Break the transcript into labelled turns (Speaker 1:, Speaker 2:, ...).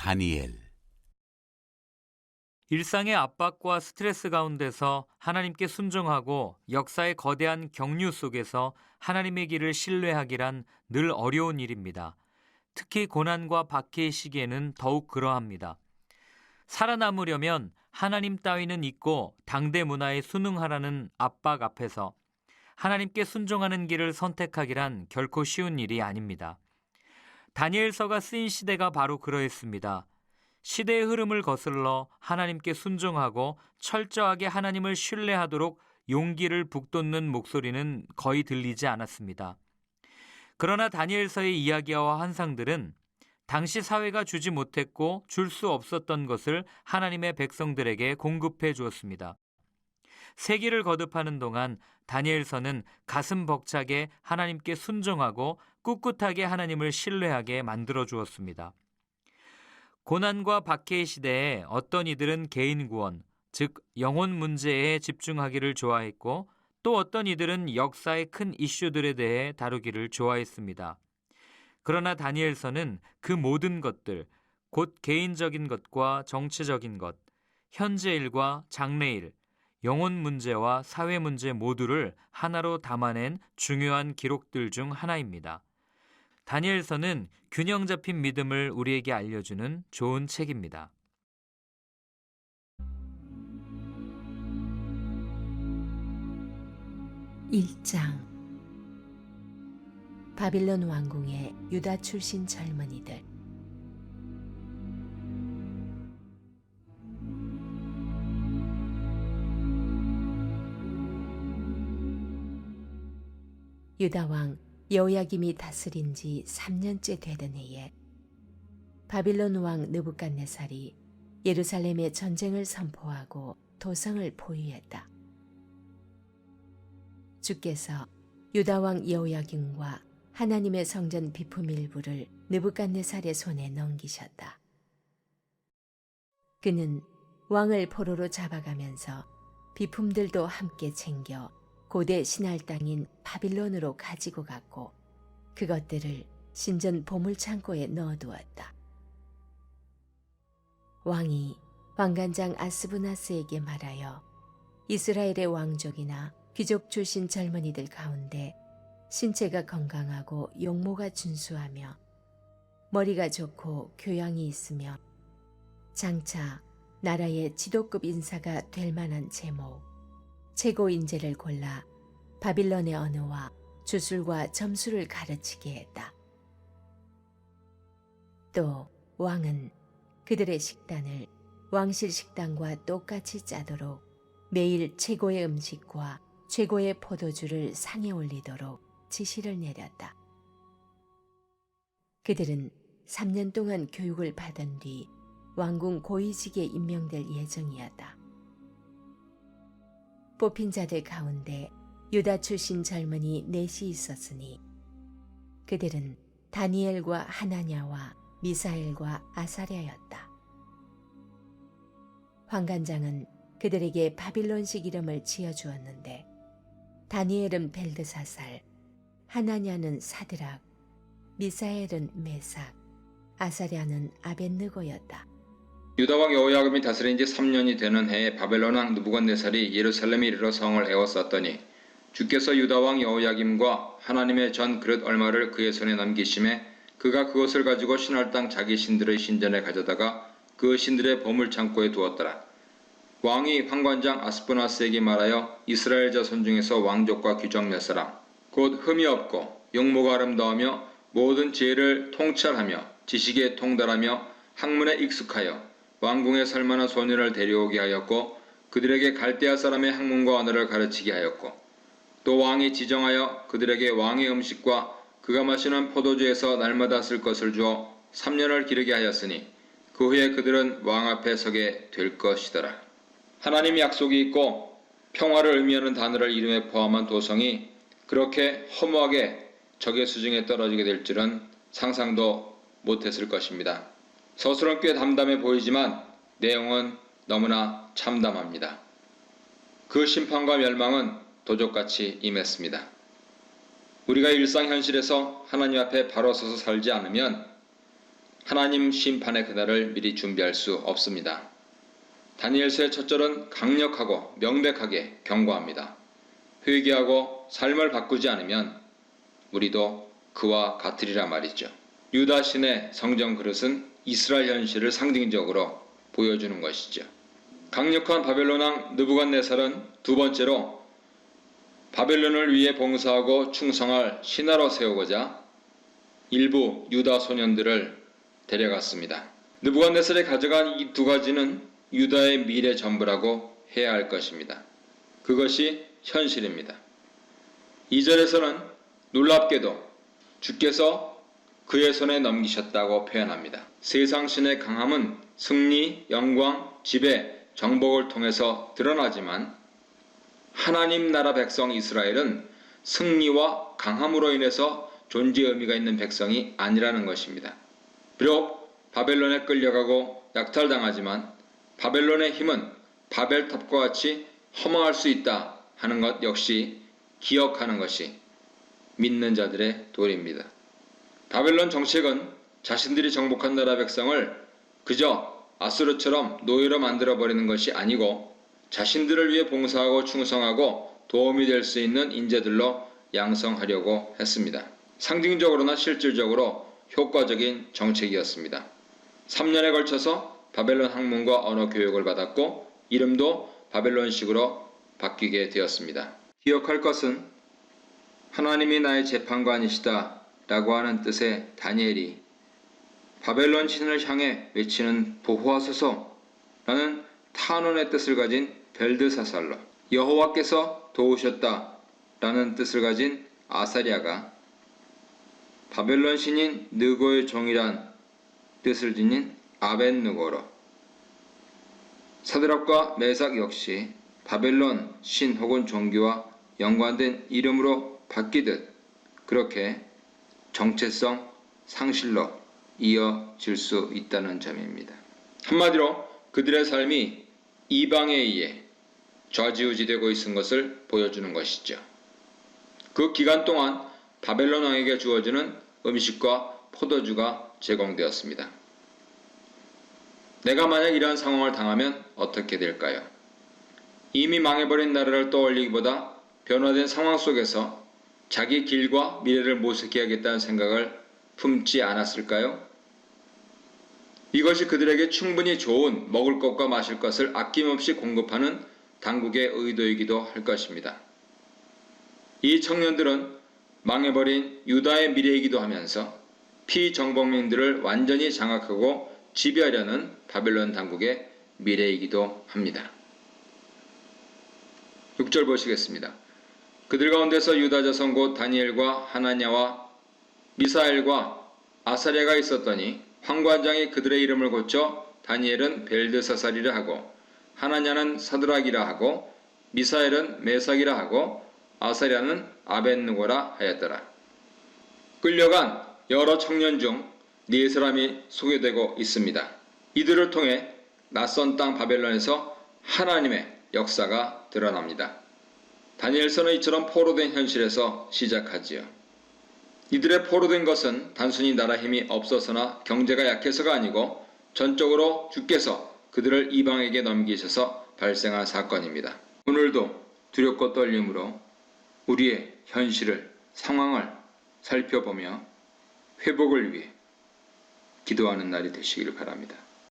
Speaker 1: 다니엘.
Speaker 2: 일상의 압박과 스트레스 가운데서 하나님께 순종하고 역사의 거대한 경류 속에서 하나님의 길을 신뢰하기란 늘 어려운 일입니다. 특히 고난과 박해의 시기에는 더욱 그러합니다. 살아남으려면 하나님 따위는 잊고 당대 문화에 순응하라는 압박 앞에서 하나님께 순종하는 길을 선택하기란 결코 쉬운 일이 아닙니다. 다니엘서가 쓰인 시대가 바로 그러했습니다. 시대의 흐름을 거슬러 하나님께 순종하고 철저하게 하나님을 신뢰하도록 용기를 북돋는 목소리는 거의 들리지 않았습니다. 그러나 다니엘서의 이야기와 환상들은 당시 사회가 주지 못했고 줄 수 없었던 것을 하나님의 백성들에게 공급해 주었습니다. 세기를 거듭하는 동안 다니엘서는 가슴 벅차게 하나님께 순종하고 꿋꿋하게 하나님을 신뢰하게 만들어 주었습니다. 고난과 박해의 시대에 어떤 이들은 개인 구원, 즉 영혼 문제에 집중하기를 좋아했고 또 어떤 이들은 역사의 큰 이슈들에 대해 다루기를 좋아했습니다. 그러나 다니엘서는 그 모든 것들, 곧 개인적인 것과 정치적인 것, 현재 일과 장래일, 영혼 문제와 사회 문제 모두를 하나로 담아낸 중요한 기록들 중 하나입니다. 다니엘서는 균형 잡힌 믿음을 우리에게 알려주는 좋은 책입니다.
Speaker 3: (1장) 바빌론 왕궁의 유다 출신 젊은이들. 유다 왕 여호야김이 다스린 지 3년째 되던 해에 바빌론 왕 느부갓네살이 예루살렘에 전쟁을 선포하고 도성을 포위했다. 주께서 유다 왕 여호야김과 하나님의 성전 비품 일부를 느부갓네살의 손에 넘기셨다. 그는 왕을 포로로 잡아가면서 비품들도 함께 챙겨 고대 신할 땅인 바빌론으로 가지고 갔고 그것들을 신전 보물창고에 넣어두었다. 왕이 왕관장 아스부나스에게 말하여 이스라엘의 왕족이나 귀족 출신 젊은이들 가운데 신체가 건강하고 용모가 준수하며 머리가 좋고 교양이 있으며 장차 나라의 지도급 인사가 될 만한 제모, 최고 인재를 골라 바빌론의 언어와 주술과 점수를 가르치게 했다. 또 왕은 그들의 식단을 왕실 식당과 똑같이 짜도록 매일 최고의 음식과 최고의 포도주를 상에 올리도록 지시를 내렸다. 그들은 3년 동안 교육을 받은 뒤 왕궁 고위직에 임명될 예정이었다. 뽑힌 자들 가운데 유다 출신 젊은이 넷이 있었으니 그들은 다니엘과 하나냐와 미사엘과 아사랴였다. 환관장은 그들에게 바빌론식 이름을 지어주었는데 다니엘은 벨드사살, 하나냐는 사드락, 미사엘은 메삭, 아사랴는 아벳느고였다.
Speaker 4: 유다 왕 여호야김이 다스린 지 3년이 되는 해에 바벨론 왕 느부갓네살이 예루살렘에 이르러 성을 에워쌌더니 주께서 유다 왕 여호야김과 하나님의 전 그릇 얼마를 그의 손에 넘기심에 그가 그것을 가지고 신할 땅 자기 신들의 신전에 가져다가 그 신들의 보물 창고에 두었더라. 왕이 환관장 아스부나스에게 말하여 이스라엘 자손 중에서 왕족과 귀족 몇 사람 곧 흠이 없고 용모가 아름다우며 모든 지혜를 통찰하며 지식에 통달하며 학문에 익숙하여 왕궁에 살만한 소년을 데려오게 하였고 그들에게 갈대아 사람의 학문과 언어를 가르치게 하였고 또 왕이 지정하여 그들에게 왕의 음식과 그가 마시는 포도주에서 날마다 쓸 것을 주어 3년을 기르게 하였으니 그 후에 그들은 왕 앞에 서게 될 것이더라. 하나님의 약속이 있고 평화를 의미하는 단어를 이름에 포함한 도성이 그렇게 허무하게 적의 수중에 떨어지게 될 줄은 상상도 못했을 것입니다. 서술은 꽤 담담해 보이지만 내용은 너무나 참담합니다. 그 심판과 멸망은 도적같이 임했습니다. 우리가 일상 현실에서 하나님 앞에 바로 서서 살지 않으면 하나님 심판의 그날을 미리 준비할 수 없습니다. 다니엘서의 첫 절은 강력하고 명백하게 경고합니다. 회개하고 삶을 바꾸지 않으면 우리도 그와 같으리라 말이죠. 유다 신의 성전 그릇은 이스라엘 현실을 상징적으로 보여주는 것이죠. 강력한 바벨론 왕 느부갓네살은 두 번째로 바벨론을 위해 봉사하고 충성할 신하로 세우고자 일부 유다 소년들을 데려갔습니다. 느부갓네살이 가져간 이 두 가지는 유다의 미래 전부라고 해야 할 것입니다. 그것이 현실입니다. 2절에서는 놀랍게도 주께서 그의 손에 넘기셨다고 표현합니다. 세상 신의 강함은 승리, 영광, 지배, 정복을 통해서 드러나지만 하나님 나라 백성 이스라엘은 승리와 강함으로 인해서 존재 의미가 있는 백성이 아니라는 것입니다. 비록 바벨론에 끌려가고 약탈당하지만 바벨론의 힘은 바벨탑과 같이 허망할 수 있다 하는 것 역시 기억하는 것이 믿는 자들의 도리입니다. 바벨론 정책은 자신들이 정복한 나라 백성을 그저 아수르처럼 노예로 만들어버리는 것이 아니고 자신들을 위해 봉사하고 충성하고 도움이 될 수 있는 인재들로 양성하려고 했습니다. 상징적으로나 실질적으로 효과적인 정책이었습니다. 3년에 걸쳐서 바벨론 학문과 언어 교육을 받았고 이름도 바벨론식으로 바뀌게 되었습니다. 기억할 것은 하나님이 나의 재판관이시다 라고 하는 뜻의 다니엘이 바벨론 신을 향해 외치는 보호하소서 라는 탄원의 뜻을 가진 벨드사살로, 여호와께서 도우셨다 라는 뜻을 가진 아사랴가 바벨론 신인 느고의 종이란 뜻을 지닌 아벳느고로, 사드락과 메삭 역시 바벨론 신 혹은 종교와 연관된 이름으로 바뀌듯 그렇게 정체성 상실로 이어질 수 있다는 점입니다. 한마디로 그들의 삶이 이방에 의해 좌지우지되고 있는 것을 보여주는 것이죠. 그 기간 동안 바벨론 왕에게 주어지는 음식과 포도주가 제공되었습니다. 내가 만약 이러한 상황을 당하면 어떻게 될까요? 이미 망해버린 나라를 떠올리기보다 변화된 상황 속에서 자기 길과 미래를 모색해야겠다는 생각을 품지 않았을까요? 이것이 그들에게 충분히 좋은 먹을 것과 마실 것을 아낌없이 공급하는 당국의 의도이기도 할 것입니다. 이 청년들은 망해버린 유다의 미래이기도 하면서 피정복민들을 완전히 장악하고 지배하려는 바벨론 당국의 미래이기도 합니다. 6절 보시겠습니다. 그들 가운데서 유다 자손 곧 다니엘과 하나냐와 미사엘과 아사랴가 있었더니 황관장이 그들의 이름을 고쳐 다니엘은 벨드사살이라 하고 하나냐는 사드락이라 하고 미사엘은 메삭이라 하고 아사랴는 아벳느고라 하였더라. 끌려간 여러 청년 중 네 사람이 소개되고 있습니다. 이들을 통해 낯선 땅 바벨론에서 하나님의 역사가 드러납니다. 다니엘서는 이처럼 포로된 현실에서 시작하지요. 이들의 포로된 것은 단순히 나라 힘이 없어서나 경제가 약해서가 아니고 전적으로 주께서 그들을 이방에게 넘기셔서 발생한 사건입니다. 오늘도 두렵고 떨림으로 우리의 현실을, 상황을 살펴보며 회복을 위해 기도하는 날이 되시기를 바랍니다.